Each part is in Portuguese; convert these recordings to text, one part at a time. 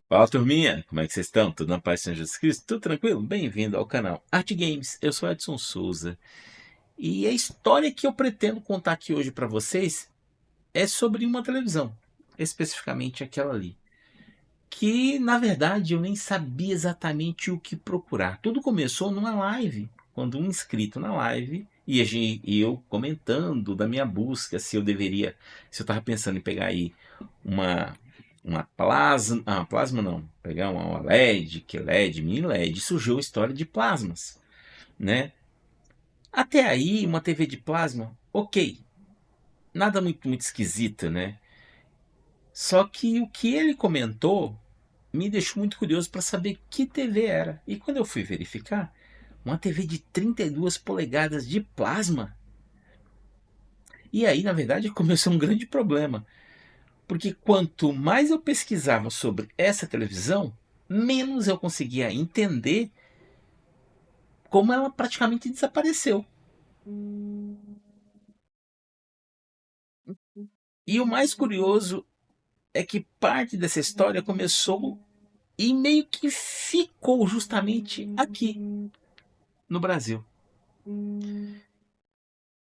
Fala, turminha! Como é que vocês estão? Tudo na paz do Senhor Jesus Cristo? Tudo tranquilo? Bem-vindo ao canal Art Games. Eu sou Edson Souza e a história que eu pretendo contar aqui hoje para vocês é sobre uma televisão, especificamente aquela ali, que na verdade eu nem sabia exatamente o que procurar. Tudo começou numa live, quando um inscrito na live e eu comentando da minha busca, se eu estava pensando em pegar aí uma plasma não, pegar uma LED, que LED, mini LED, surgiu a história de plasmas, né? Até aí, uma TV de plasma, ok, nada muito esquisita, né? Só que o que ele comentou me deixou muito curioso para saber que TV era. E quando eu fui verificar, uma TV de 32 polegadas de plasma. E aí, na verdade, começou um grande problema. Porque quanto mais eu pesquisava sobre essa televisão, menos eu conseguia entender como ela praticamente desapareceu. E o mais curioso é que parte dessa história começou e meio que ficou justamente aqui no Brasil.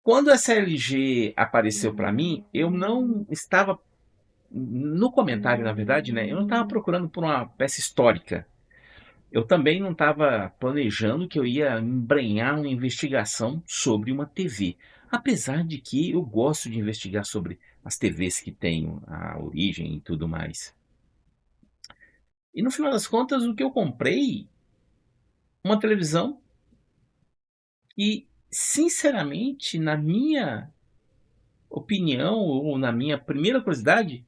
Quando essa LG apareceu para mim, eu não estava no comentário, na verdade, né? Eu não estava procurando por uma peça histórica. Eu também não estava planejando que eu ia embrenhar uma investigação sobre uma TV. Apesar de que eu gosto de investigar sobre as TVs que têm a origem e tudo mais. E no final das contas, o que eu comprei, uma televisão e, sinceramente, na minha opinião, ou na minha primeira curiosidade,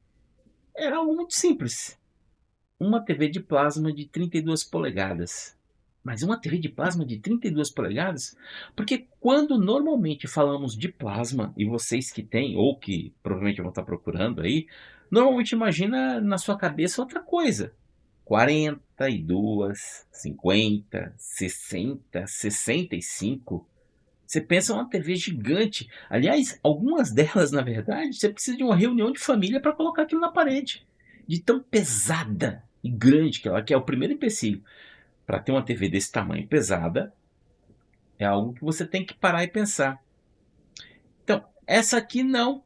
era algo muito simples. Uma TV de plasma de 32 polegadas. Mas uma TV de plasma de 32 polegadas? Porque quando normalmente falamos de plasma, e vocês que têm, ou que provavelmente vão estar procurando aí, normalmente imagina na sua cabeça outra coisa. 42, 50, 60, 65. Você pensa uma TV gigante. Aliás, algumas delas, na verdade, você precisa de uma reunião de família para colocar aquilo na parede. De tão pesada e grande que ela que é o primeiro empecilho. Para ter uma TV desse tamanho pesada, é algo que você tem que parar e pensar. Então, essa aqui não.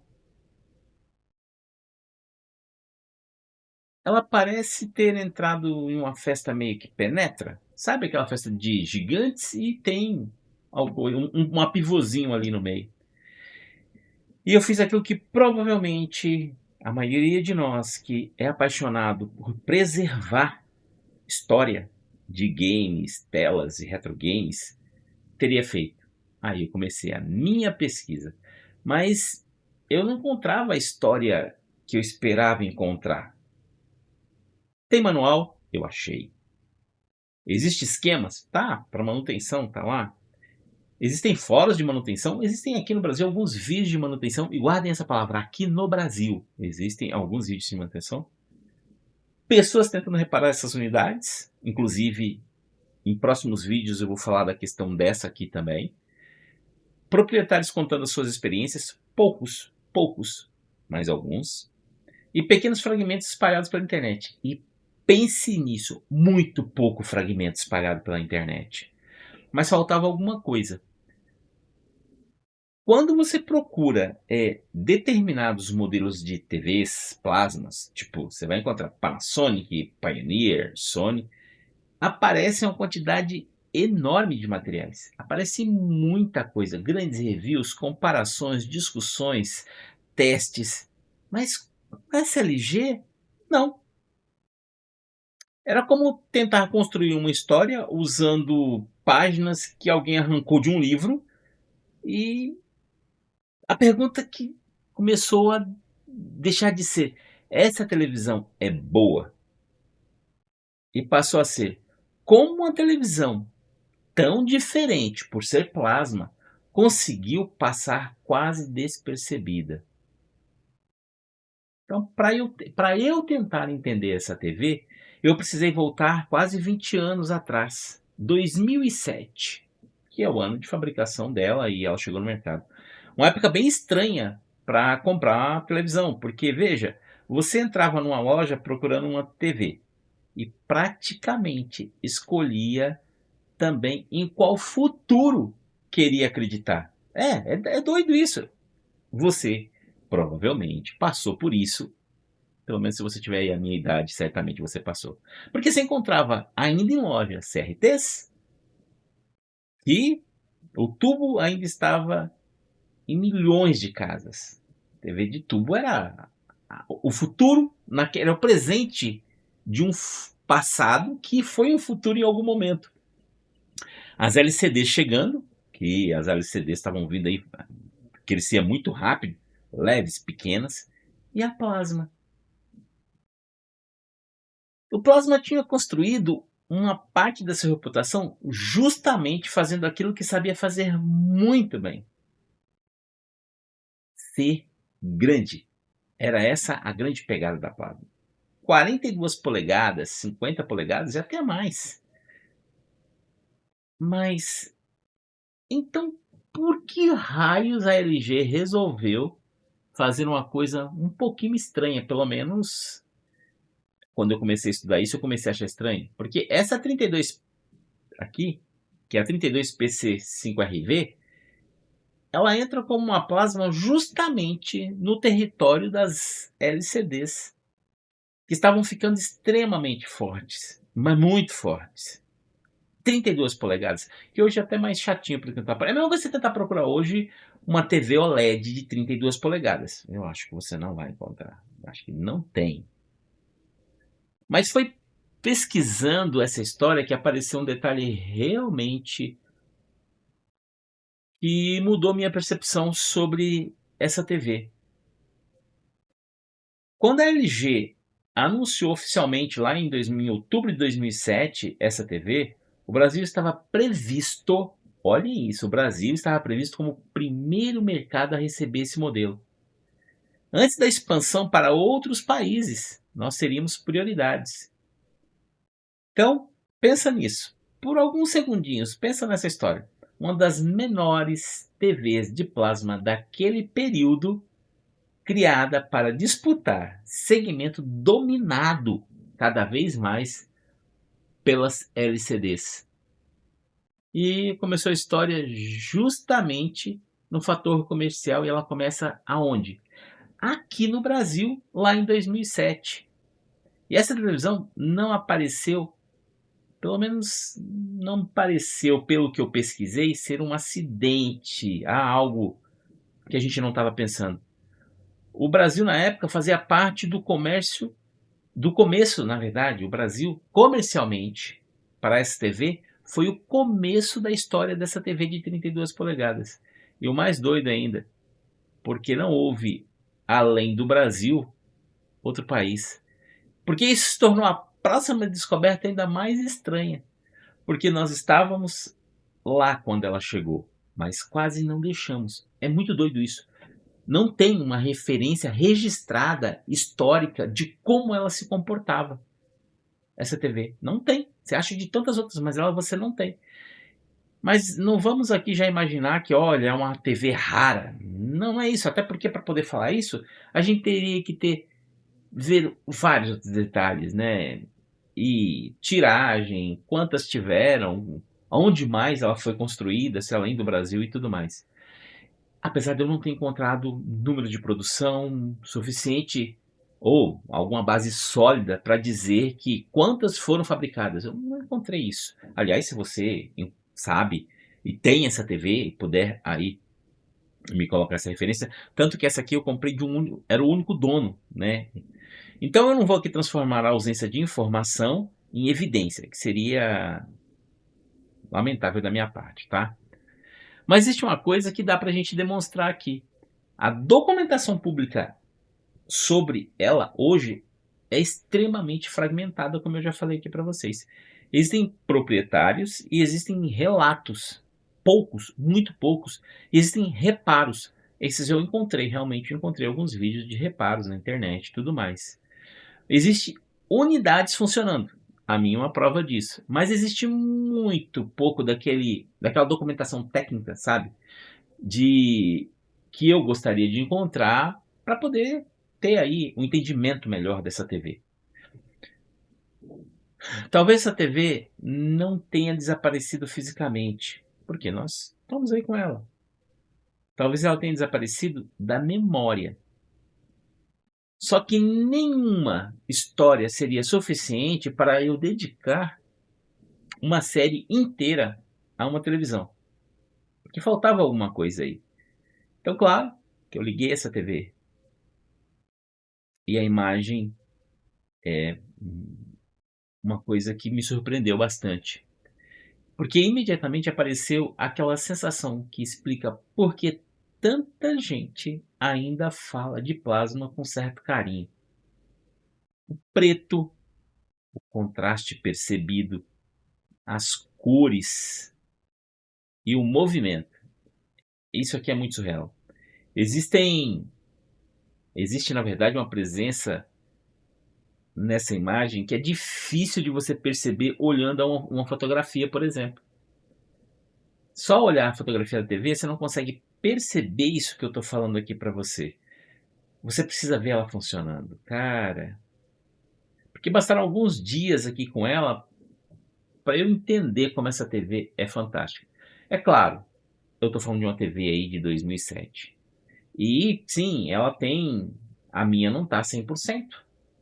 Ela parece ter entrado em uma festa meio que penetra. Sabe aquela festa de gigantes e tem uma pivôzinho ali no meio. E eu fiz aquilo que provavelmente a maioria de nós que é apaixonado por preservar história de games, telas e retro games teria feito. Aí eu comecei a minha pesquisa, mas eu não encontrava a história que eu esperava encontrar. Tem manual? Eu achei. Existem esquemas? Tá, para manutenção, tá lá. Existem fóruns de manutenção? Existem aqui no Brasil alguns vídeos de manutenção. E guardem essa palavra, aqui no Brasil. Existem alguns vídeos de manutenção. Pessoas tentando reparar essas unidades. Inclusive, em próximos vídeos eu vou falar da questão dessa aqui também. Proprietários contando as suas experiências. Poucos, mas alguns. E pequenos fragmentos espalhados pela internet. E pense nisso, muito pouco fragmento espalhado pela internet. Mas faltava alguma coisa. Quando você procura determinados modelos de TVs plasmas, tipo, você vai encontrar Panasonic, Pioneer, Sony, aparece uma quantidade enorme de materiais. Aparece muita coisa, grandes reviews, comparações, discussões, testes. Mas com SLG, não. Era como tentar construir uma história usando páginas que alguém arrancou de um livro e a pergunta que começou a deixar de ser: essa televisão é boa? E passou a ser: como uma televisão tão diferente por ser plasma conseguiu passar quase despercebida? Então, para eu tentar entender essa TV, eu precisei voltar quase 20 anos atrás, 2007, que é o ano de fabricação dela e ela chegou no mercado. Uma época bem estranha para comprar televisão, porque veja, você entrava numa loja procurando uma TV e praticamente escolhia também em qual futuro queria acreditar. É doido isso. Você provavelmente passou por isso, pelo menos se você tiver aí a minha idade, certamente você passou. Porque você encontrava ainda em lojas CRTs e o tubo ainda estava em milhões de casas. TV de tubo era o futuro, era o presente de um passado que foi um futuro em algum momento. As LCDs chegando, que as LCDs estavam vindo aí, crescia muito rápido, leves, pequenas, e a plasma. O plasma tinha construído uma parte da sua reputação justamente fazendo aquilo que sabia fazer muito bem: ser grande. Era essa a grande pegada da plasma. 42 polegadas, 50 polegadas e até mais. Mas então, por que raios a LG resolveu fazer uma coisa um pouquinho estranha? Pelo menos quando eu comecei a estudar isso, eu comecei a achar estranho. Porque essa 32 aqui, que é a 32PC5RV, ela entra como uma plasma justamente no território das LCDs, que estavam ficando extremamente fortes, mas muito fortes. 32 polegadas, que hoje é até mais chatinho para tentar. É a mesma coisa você tentar procurar hoje uma TV OLED de 32 polegadas. Eu acho que você não vai encontrar. Acho que não tem. Mas foi pesquisando essa história que apareceu um detalhe realmente que mudou minha percepção sobre essa TV. Quando a LG anunciou oficialmente lá em outubro de 2007 essa TV, o Brasil estava previsto, olhem isso, o Brasil estava previsto como o primeiro mercado a receber esse modelo. Antes da expansão para outros países, nós teríamos prioridades. Então, pensa nisso. Por alguns segundinhos, pensa nessa história. Uma das menores TVs de plasma daquele período, criada para disputar segmento dominado cada vez mais pelas LCDs. E começou a história justamente no fator comercial, e ela começa aonde? Aqui no Brasil, lá em 2007. E essa televisão não apareceu, pelo menos não pareceu, pelo que eu pesquisei, ser um acidente, algo que a gente não estava pensando. O Brasil, na época, fazia parte do comércio, do começo, na verdade, o Brasil, comercialmente, para essa TV, foi o começo da história dessa TV de 32 polegadas. E o mais doido ainda, porque não houve, além do Brasil, outro país. Porque isso se tornou a próxima descoberta ainda mais estranha. Porque nós estávamos lá quando ela chegou, mas quase não deixamos. É muito doido isso. Não tem uma referência registrada, histórica, de como ela se comportava, essa TV. Não tem. Você acha de tantas outras, mas ela você não tem. Mas não vamos aqui já imaginar que, olha, é uma TV rara. Não é isso. Até porque para poder falar isso, a gente teria que ver vários outros detalhes, né? E tiragem, quantas tiveram, onde mais ela foi construída, se além do Brasil e tudo mais. Apesar de eu não ter encontrado número de produção suficiente ou alguma base sólida para dizer que quantas foram fabricadas, eu não encontrei isso. Aliás, se você sabe e tem essa TV e puder aí me colocar essa referência, tanto que essa aqui eu comprei era o único dono, né? Então eu não vou aqui transformar a ausência de informação em evidência, que seria lamentável da minha parte, tá? Mas existe uma coisa que dá para a gente demonstrar aqui. A documentação pública sobre ela hoje é extremamente fragmentada, como eu já falei aqui para vocês. Existem proprietários e existem relatos, poucos, muito poucos, e existem reparos. Esses eu encontrei, realmente encontrei alguns vídeos de reparos na internet e tudo mais. Existe unidades funcionando. A minha é uma prova disso. Mas existe muito pouco daquela documentação técnica, sabe? De que eu gostaria de encontrar para poder ter aí um entendimento melhor dessa TV. Talvez essa TV não tenha desaparecido fisicamente, porque nós estamos aí com ela. Talvez ela tenha desaparecido da memória. Só que nenhuma história seria suficiente para eu dedicar uma série inteira a uma televisão, porque faltava alguma coisa aí. Então, claro que eu liguei essa TV e a imagem é uma coisa que me surpreendeu bastante. Porque imediatamente apareceu aquela sensação que explica por que tanta gente ainda fala de plasma com certo carinho. O preto, o contraste percebido, as cores e o movimento. Isso aqui é muito surreal. Existe na verdade uma presença nessa imagem que é difícil de você perceber olhando a uma fotografia, por exemplo. Só olhar a fotografia da TV, você não consegue perceber isso que eu estou falando aqui para você. Você precisa ver ela funcionando. Cara, porque bastaram alguns dias aqui com ela para eu entender como essa TV é fantástica. É claro, eu estou falando de uma TV aí de 2007. E sim, ela tem. A minha não tá 100%.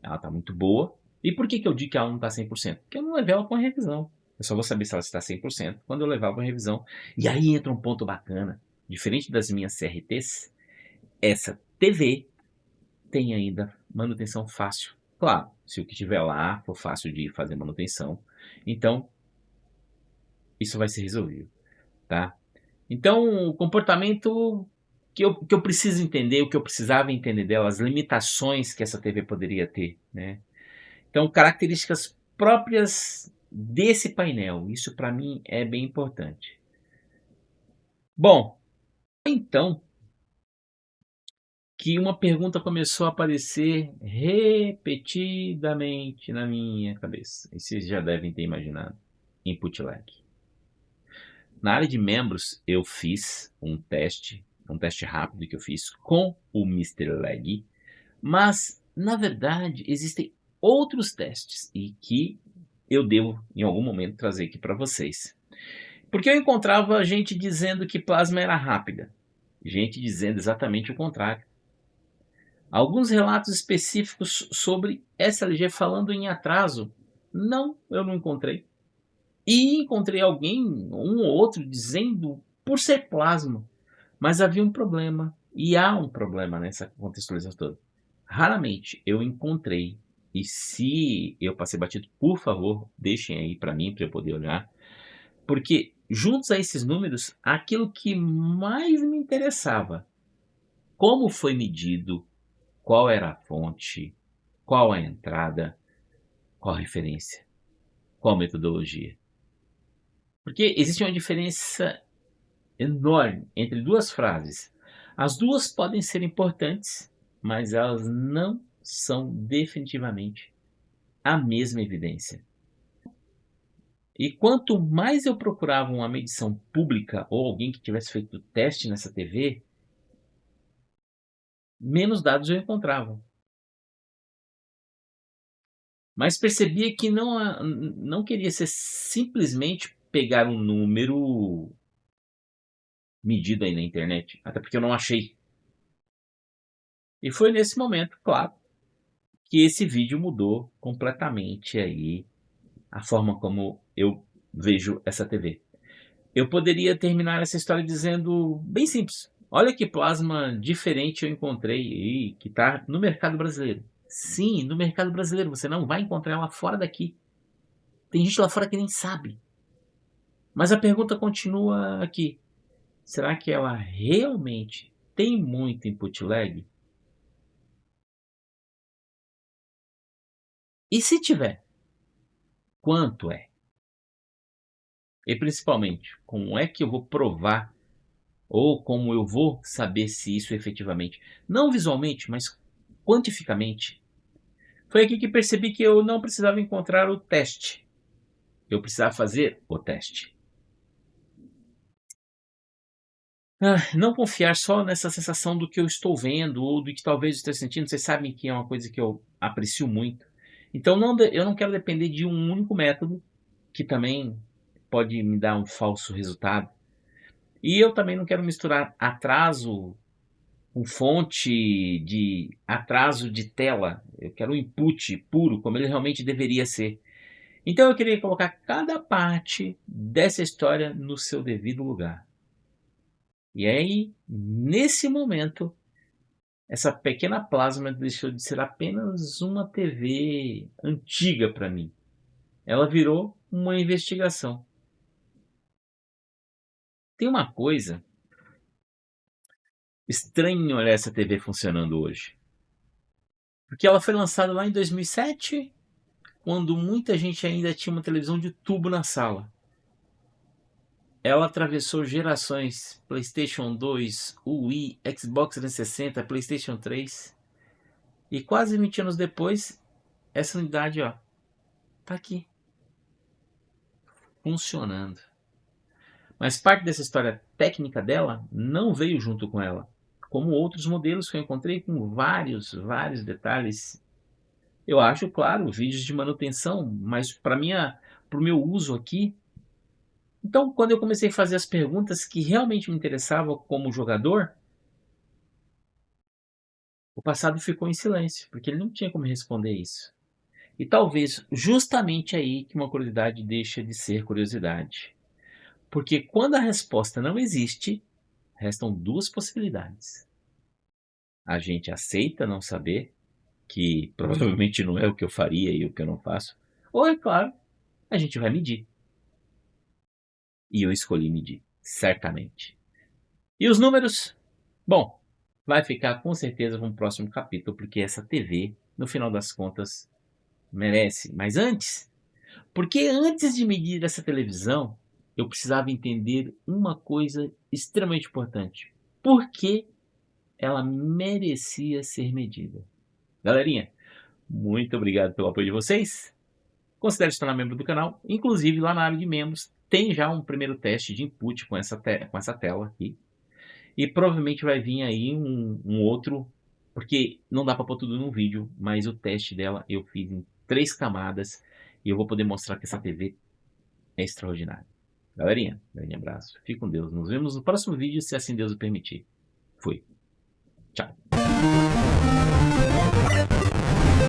Ela tá muito boa. E por que que eu digo que ela não tá 100%? Porque eu não levei ela para uma revisão. Eu só vou saber se ela está 100% quando eu levar para uma revisão. E aí entra um ponto bacana. Diferente das minhas CRTs, essa TV tem ainda manutenção fácil. Claro, se o que tiver lá for fácil de fazer manutenção, então isso vai ser resolvido, tá? Então, o comportamento que eu preciso entender, o que eu precisava entender dela, as limitações que essa TV poderia ter, né? Então, características próprias desse painel, isso para mim é bem importante. Bom, então que uma pergunta começou a aparecer repetidamente na minha cabeça. E vocês já devem ter imaginado. Input lag. Na área de membros, eu fiz um teste rápido que eu fiz com o Mr. Lag, mas, na verdade, existem outros testes e que eu devo, em algum momento, trazer aqui para vocês. Porque eu encontrava gente dizendo que plasma era rápida, gente dizendo exatamente o contrário. Alguns relatos específicos sobre SLG falando em atraso. Não, eu não encontrei. E encontrei alguém, um ou outro, dizendo por ser plasma. Mas havia um problema. E há um problema nessa contextualização toda. Raramente eu encontrei. E se eu passei batido, por favor, deixem aí para mim, para eu poder olhar. Porque juntos a esses números, aquilo que mais me interessava, como foi medido, qual era a fonte, qual a entrada, qual a referência, qual a metodologia. Porque existe uma diferença enorme entre duas frases. As duas podem ser importantes, mas elas não são definitivamente a mesma evidência. E quanto mais eu procurava uma medição pública ou alguém que tivesse feito teste nessa TV, menos dados eu encontrava. Mas percebia que não queria ser simplesmente pegar um número medido aí na internet, até porque eu não achei. E foi nesse momento, claro, que esse vídeo mudou completamente aí a forma como eu vejo essa TV. Eu poderia terminar essa história dizendo bem simples. Olha que plasma diferente eu encontrei aí, que está no mercado brasileiro. Sim, no mercado brasileiro. Você não vai encontrar ela fora daqui. Tem gente lá fora que nem sabe. Mas a pergunta continua aqui. Será que ela realmente tem muito input lag? E se tiver, quanto é? E principalmente, como é que eu vou provar ou como eu vou saber se isso efetivamente, não visualmente, mas quantificamente? Foi aqui que percebi que eu não precisava encontrar o teste. Eu precisava fazer o teste. Não confiar só nessa sensação do que eu estou vendo ou do que talvez eu esteja sentindo. Vocês sabem que é uma coisa que eu aprecio muito. Então eu não quero depender de um único método, que também pode me dar um falso resultado. E eu também não quero misturar atraso com fonte de atraso de tela. Eu quero o input puro, como ele realmente deveria ser. Então eu queria colocar cada parte dessa história no seu devido lugar. E aí, nesse momento, essa pequena plasma deixou de ser apenas uma TV antiga para mim. Ela virou uma investigação. Tem uma coisa estranha em olhar essa TV funcionando hoje. Porque ela foi lançada lá em 2007, quando muita gente ainda tinha uma televisão de tubo na sala. Ela atravessou gerações: PlayStation 2, Wii, Xbox 360, PlayStation 3. E quase 20 anos depois, essa unidade, ó, tá aqui, funcionando. Mas parte dessa história técnica dela não veio junto com ela, como outros modelos que eu encontrei com vários detalhes. Eu acho, claro, vídeos de manutenção, mas para o meu uso aqui. Então, quando eu comecei a fazer as perguntas que realmente me interessavam como jogador, o passado ficou em silêncio, porque ele não tinha como responder isso. E talvez justamente aí que uma curiosidade deixa de ser curiosidade. Porque quando a resposta não existe, restam duas possibilidades. A gente aceita não saber, que provavelmente não é o que eu faria e o que eu não faço. Ou, é claro, a gente vai medir. E eu escolhi medir, certamente. E os números? Bom, vai ficar com certeza para um próximo capítulo, porque essa TV, no final das contas, merece. Mas antes, porque antes de medir essa televisão, eu precisava entender uma coisa extremamente importante. Por que ela merecia ser medida? Galerinha, muito obrigado pelo apoio de vocês. Considere se tornar membro do canal. Inclusive, lá na área de membros, tem já um primeiro teste de input com essa tela aqui. E provavelmente vai vir aí um outro, porque não dá para pôr tudo num vídeo, mas o teste dela eu fiz em 3 camadas e eu vou poder mostrar que essa TV é extraordinária. Galerinha, grande abraço. Fique com Deus. Nos vemos no próximo vídeo, se assim Deus o permitir. Fui. Tchau.